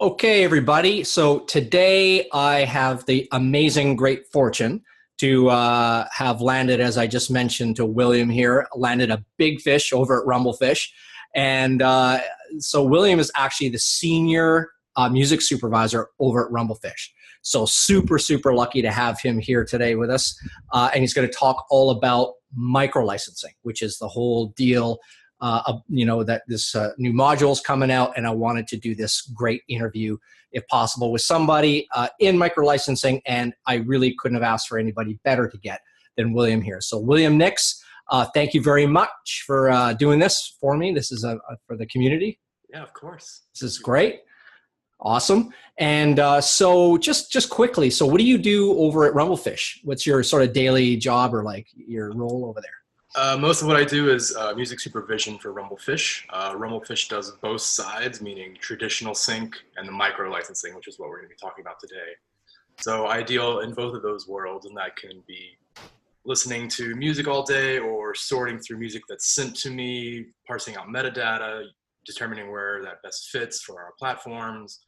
Okay, everybody. So today I have the amazing, great fortune to have landed, as I just mentioned to William here, landed a big fish over at Rumblefish. And so William is actually the senior music supervisor over at Rumblefish. So super, super lucky to have him here today with us. And he's going to talk all about micro licensing, which is the whole deal that this new module is coming out, and I wanted to do this great interview, if possible, with somebody in micro licensing, and I really couldn't have asked for anybody better to get than William here. So William Nix, thank you very much for doing this for me. This is for the community. Yeah, of course. This is great. Awesome. And so just quickly, so what do you do over at Rumblefish? What's your sort of daily job or like your role over there? Most of what I do is music supervision for Rumblefish. Rumblefish does both sides, meaning traditional sync and the micro licensing, which is what we're going to be talking about today. So I deal in both of those worlds, and that can be listening to music all day or sorting through music that's sent to me, parsing out metadata, determining where that best fits for our platforms,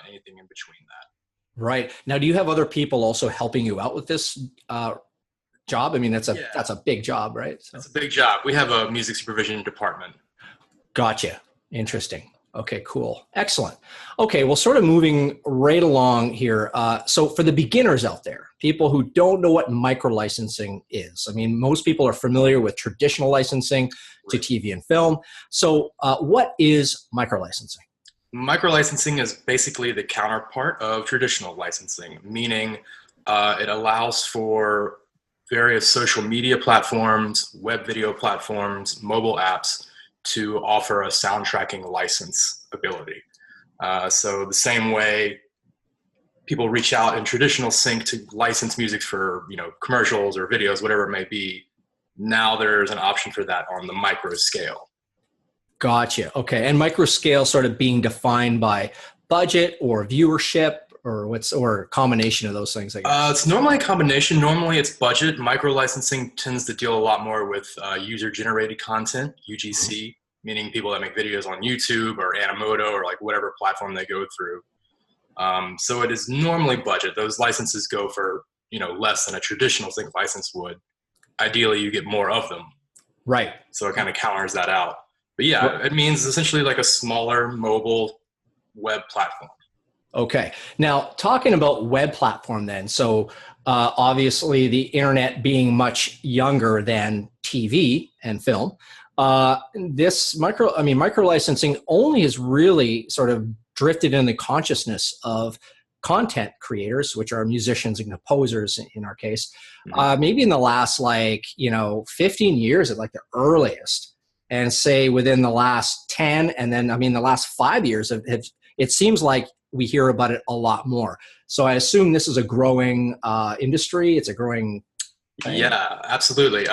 anything in between that. Right. Now, do you have other people also helping you out with this job? I mean, that's a big job, right? So. It's a big job. We have a music supervision department. Gotcha. Interesting. Okay, cool. Excellent. Okay, well, sort of moving right along here. So for the beginners out there, people who don't know what micro licensing is, I mean, most people are familiar with traditional licensing to TV and film. So what is micro licensing? Micro licensing is basically the counterpart of traditional licensing, meaning it allows for various social media platforms, web video platforms, mobile apps to offer a soundtracking license ability. So the same way people reach out in traditional sync to license music for commercials or videos, whatever it may be, now there's an option for that on the micro scale. Gotcha. Okay. And micro scale sort of being defined by budget or viewership, or a combination of those things, I guess? It's normally a combination. Normally it's budget. Micro licensing tends to deal a lot more with user-generated content, UGC, meaning people that make videos on YouTube or Animoto or like whatever platform they go through. So it is normally budget. Those licenses go for less than a traditional sync license would. Ideally, you get more of them. Right. So it kind of counters that out. But yeah, it means essentially like a smaller mobile web platform. Okay. Now, talking about web platform then, so obviously the internet being much younger than TV and film, this micro licensing only has really sort of drifted in the consciousness of content creators, which are musicians and composers in our case, maybe in the last 15 years at like the earliest, and say within the last 10, and then the last 5 years it seems like we hear about it a lot more. So I assume this is a growing industry. It's a growing thing. Yeah, absolutely.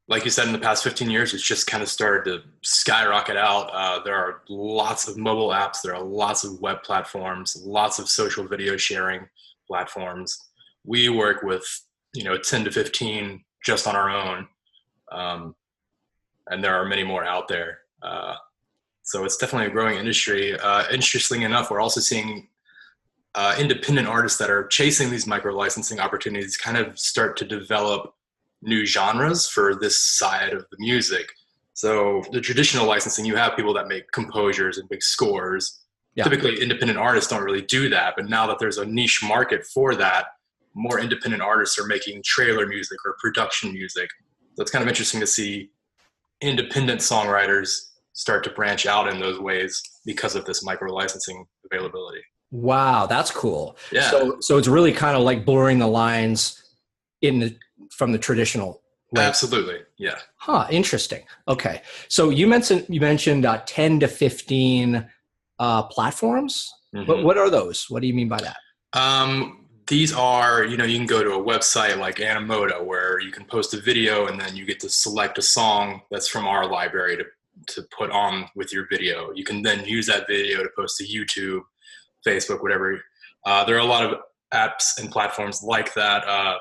Like you said, in the past 15 years, it's just kind of started to skyrocket out. There are lots of mobile apps. There are lots of web platforms, lots of social video sharing platforms. We work with 10 to 15 just on our own. And there are many more out there. So it's definitely a growing industry. Interestingly enough, we're also seeing independent artists that are chasing these micro licensing opportunities kind of start to develop new genres for this side of the music. So the traditional licensing, you have people that make composers and big scores. Yeah. Typically, independent artists don't really do that. But now that there's a niche market for that, more independent artists are making trailer music or production music. So it's kind of interesting to see independent songwriters start to branch out in those ways because of this micro licensing availability. Wow, that's cool. Yeah. So it's really kind of like blurring the lines from the traditional. Right? Absolutely. Yeah. Huh. Interesting. Okay. So you mentioned 10 to 15 platforms. Mm-hmm. What are those? What do you mean by that? These are, you can go to a website like Animoto where you can post a video and then you get to select a song that's from our library to put on with your video. You can then use that video to post to YouTube, Facebook, whatever. There are a lot of apps and platforms like that.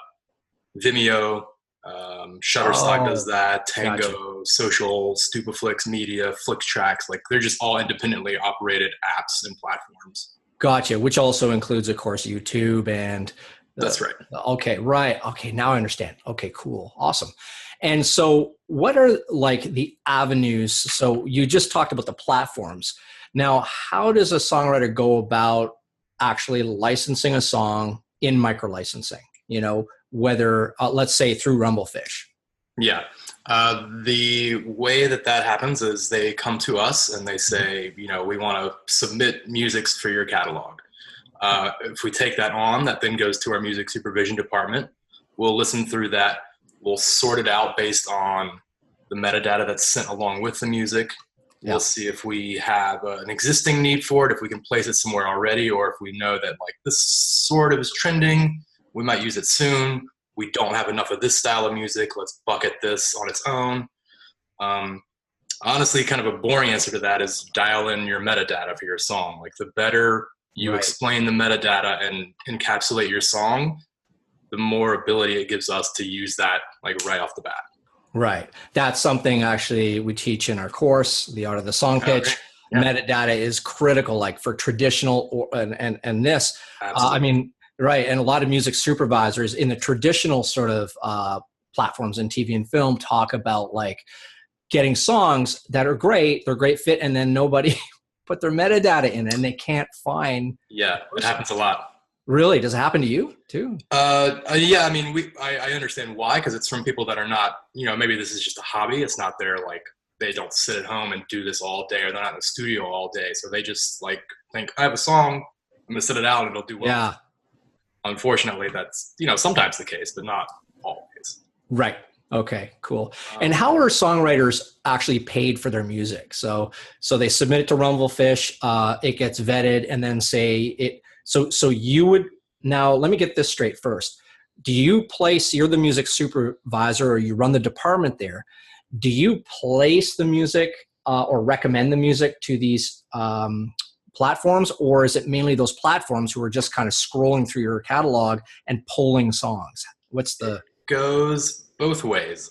Vimeo, Shutterstock does that. Gotcha. Tango, Social, Stupaflix, Media, FlickTracks. Like they're just all independently operated apps and platforms. Gotcha. Which also includes, of course, YouTube and. That's right. Okay. Right. Okay. Now I understand. Okay. Cool. Awesome. And so, what are like the avenues? So you just talked about the platforms. Now, how does a songwriter go about actually licensing a song in micro licensing? You know, whether let's say through Rumblefish. Yeah. The way that happens is they come to us and they say, you know, we want to submit musics for your catalog. If we take that on, that then goes to our music supervision department. We'll listen through that. We'll sort it out based on the metadata that's sent along with the music. Yeah. We'll see if we have an existing need for it, if we can place it somewhere already, or if we know that like this sort of is trending, we might use it soon. We don't have enough of this style of music. Let's bucket this on its own. Honestly, kind of a boring answer to that is dial in your metadata for your song. Like the better you explain the metadata and encapsulate your song, the more ability it gives us to use that like right off the bat. Right. That's something actually we teach in our course, The Art of the Song Pitch. Okay. Yeah. Metadata is critical, like for traditional and this. I mean, right. And a lot of music supervisors in the traditional sort of platforms in TV and film talk about like getting songs that are great, they're great fit, and then nobody put their metadata in and they can't find. Yeah, it happens a lot. Really? Does it happen to you too? Yeah, I mean, I understand why, because it's from people that are not, you know, maybe this is just a hobby. It's not their, like, they don't sit at home and do this all day, or they're not in the studio all day. So they just like think, I have a song, I'm going to sit it out and it'll do well. Yeah. Unfortunately, that's, you know, sometimes the case, but not always. Right. Okay, cool. And how are songwriters actually paid for their music? So they submit it to Rumblefish, it gets vetted, and then say it. So you would, now let me get this straight first. Do you place, you're the music supervisor or you run the department there. Do you place the music or recommend the music to these platforms, or is it mainly those platforms who are just kind of scrolling through your catalog and pulling songs? What's the... It goes both ways.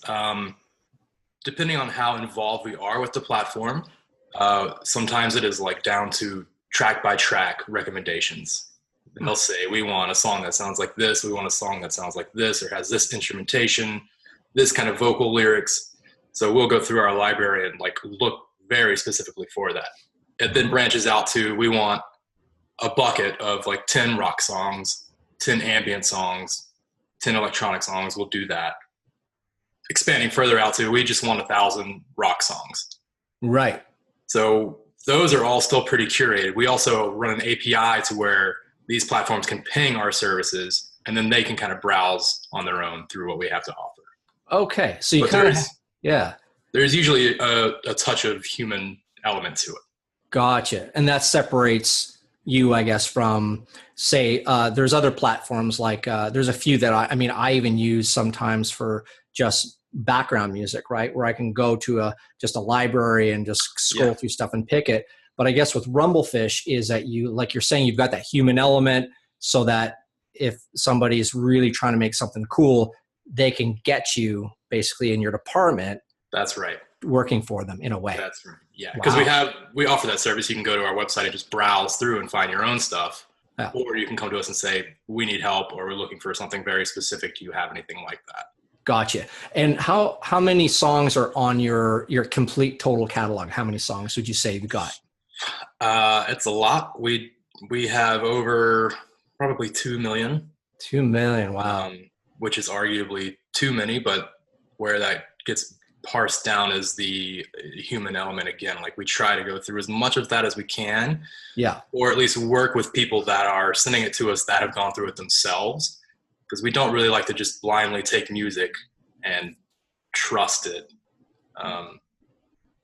Depending on how involved we are with the platform, sometimes it is like down to track by track recommendations. They'll say, we want a song that sounds like this, we want a song that sounds like this, or has this instrumentation, this kind of vocal lyrics. So we'll go through our library and like look very specifically for that. It then branches out to, we want a bucket of like 10 rock songs, 10 ambient songs, 10 electronic songs. We'll do that. Expanding further out to, we just want 1,000 rock songs. Right. So those are all still pretty curated. We also run an API to where these platforms can ping our services, and then they can kind of browse on their own through what we have to offer. Okay. So you kind of, yeah. There's usually a touch of human element to it. Gotcha. And that separates you, I guess, from, say, there's other platforms like, there's a few that I even use sometimes for just background music, right? Where I can go to just a library and just scroll through stuff and pick it. But I guess with Rumblefish is that you, like you're saying, you've got that human element so that if somebody's really trying to make something cool, they can get you basically in your department. That's right. Working for them in a way. That's right. Yeah. Because we offer that service. You can go to our website and just browse through and find your own stuff. Yeah. Or you can come to us and say, we need help, or we're looking for something very specific. Do you have anything like that? Gotcha. And how many songs are on your complete total catalog? How many songs would you say you've got? It's a lot. We have over probably 2 million. 2 million. Wow. Which is arguably too many, but where that gets parsed down is the human element again. Like we try to go through as much of that as we can. Yeah. Or at least work with people that are sending it to us that have gone through it themselves. Because we don't really like to just blindly take music and trust it.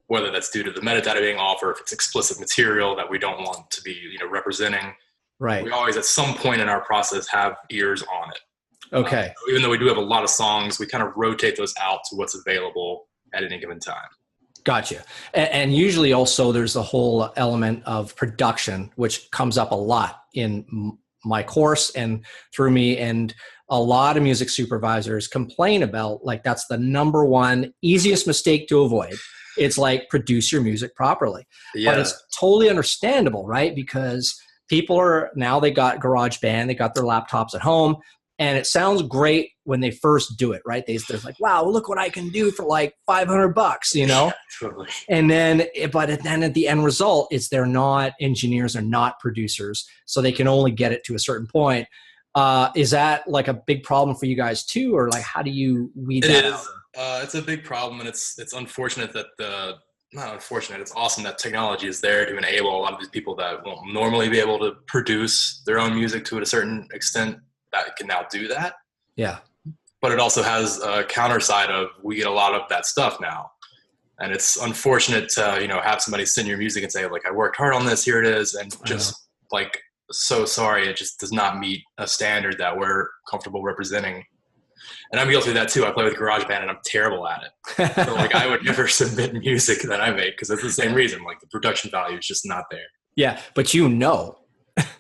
Whether that's due to the metadata being off or if it's explicit material that we don't want to be, representing. Right. We always at some point in our process have ears on it. Okay. So even though we do have a lot of songs, we kind of rotate those out to what's available at any given time. Gotcha. And usually also there's the whole element of production, which comes up a lot in my course and through me. And a lot of music supervisors complain about, like, that's the number one easiest mistake to avoid. It's like, produce your music properly. Yeah. But it's totally understandable, right? Because people are now, they got GarageBand, they got their laptops at home, and it sounds great when they first do it, right? They're like, wow, look what I can do for like $500, you know? Totally. And then, but then at the end result, it's they're not engineers, they're not producers, so they can only get it to a certain point. Is that like a big problem for you guys too, or like how do you weed that out? It's a big problem, and it's unfortunate that not unfortunate. It's awesome that technology is there to enable a lot of these people that won't normally be able to produce their own music to a certain extent that can now do that. Yeah. But it also has a counter side of, we get a lot of that stuff now. And it's unfortunate to, you know, have somebody send your music and say, like, I worked hard on this, here it is. And just like, so sorry, it just does not meet a standard that we're comfortable representing. And I'm guilty of that too. I play with GarageBand and I'm terrible at it. So like, I would never submit music that I make because it's the same reason. Like, the production value is just not there. Yeah. But you know.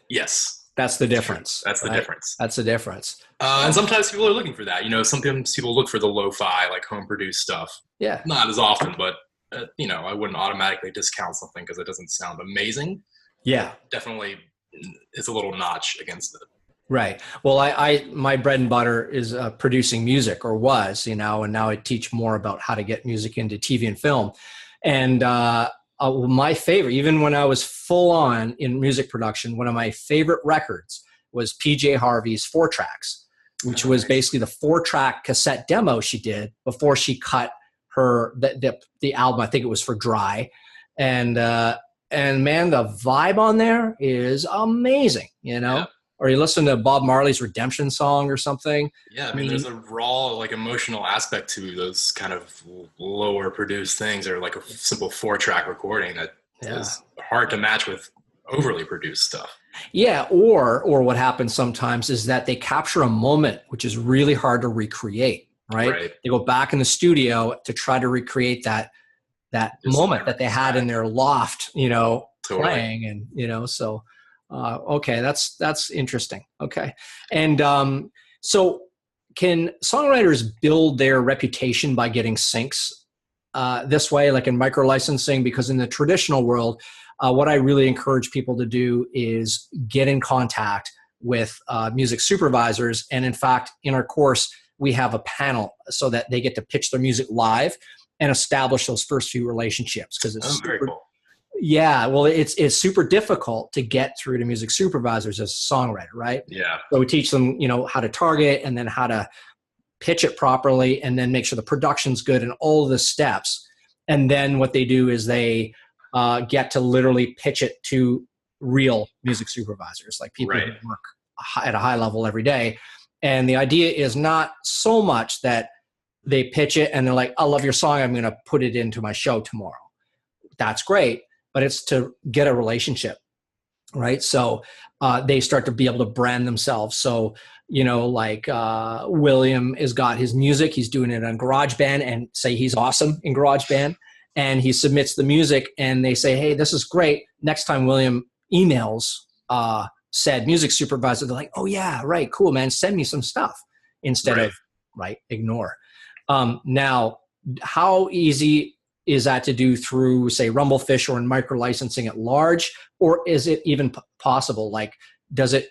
Yes. That's the difference. That's the difference. That's the difference. And sometimes people are looking for that. You know, sometimes people look for the lo-fi, like home produced stuff. Yeah. Not as often, but you know, I wouldn't automatically discount something because it doesn't sound amazing. Yeah. Definitely, it's a little notch against it. Right. Well, my bread and butter is producing music, or was, you know, and now I teach more about how to get music into TV and film. And my favorite, even when I was full on in music production, one of my favorite records was PJ Harvey's 4 Tracks, which was basically the 4-track cassette demo she did before she cut the album. I think it was for Dry. And man, the vibe on there is amazing, you know? Yeah. Or you listen to Bob Marley's Redemption Song or something. Yeah, I mean, there's a raw, like, emotional aspect to those kind of lower produced things, or like a simple 4-track recording that is hard to match with overly produced stuff. Yeah, or what happens sometimes is that they capture a moment which is really hard to recreate, right? They go back in the studio to try to recreate that moment that they had in their loft, you know, playing, and, you know, so... okay, that's interesting. Okay. And so can songwriters build their reputation by getting syncs this way, like in micro licensing? Because in the traditional world, what I really encourage people to do is get in contact with music supervisors. And in fact, in our course, we have a panel so that they get to pitch their music live and establish those first few relationships, because it's very cool. Yeah, well, it's super difficult to get through to music supervisors as a songwriter, right? Yeah. So we teach them, you know, how to target, and then how to pitch it properly, and then make sure the production's good, and all the steps. And then what they do is they get to literally pitch it to real music supervisors, like people who work at a high level every day. And the idea is not so much that they pitch it and they're like, I love your song, I'm going to put it into my show tomorrow. That's great. But it's to get a relationship, right? So they start to be able to brand themselves. So, you know, like William has got his music, he's doing it on GarageBand, and say he's awesome in GarageBand, and he submits the music, and they say, hey, this is great. Next time William emails said music supervisor, they're like, oh yeah, right, cool, man, send me some stuff, instead of, ignore. Now, how easy is that to do through, say, Rebelfish or in micro licensing at large? Or is it even possible? Like, does it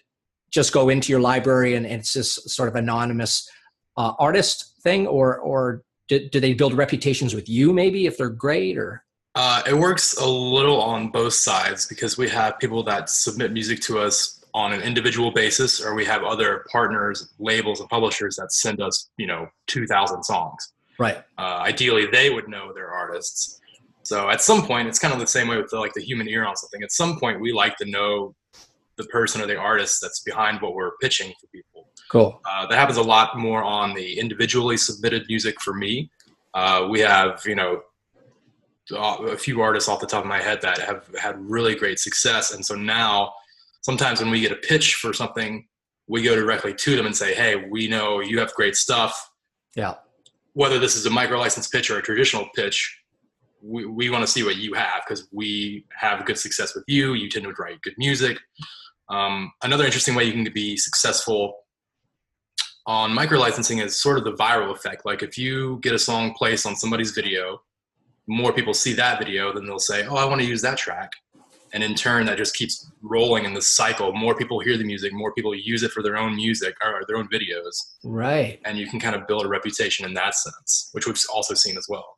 just go into your library and it's just sort of anonymous artist thing? Or do they build reputations with you, maybe, if they're great? Or it works a little on both sides, because we have people that submit music to us on an individual basis, or we have other partners, labels, and publishers that send us, you know, 2,000 songs. Right. Ideally, they would know their artists. So at some point, it's kind of the same way with the human ear on something. At some point, we like to know the person or the artist that's behind what we're pitching for people. Cool. That happens a lot more on the individually submitted music for me. We have, you know, a few artists off the top of my head that have had really great success. And so now, sometimes when we get a pitch for something, we go directly to them and say, hey, we know you have great stuff. Yeah. Whether this is a micro license pitch or a traditional pitch, we want to see what you have, because we have good success with you. You tend to write good music. Another interesting way you can be successful on micro licensing is sort of the viral effect. Like if you get a song placed on somebody's video, more people see that video, then they'll say, oh, I want to use that track. And in turn, that just keeps rolling in this cycle. More people hear the music, more people use it for their own music or their own videos. Right. And you can kind of build a reputation in that sense, which we've also seen as well.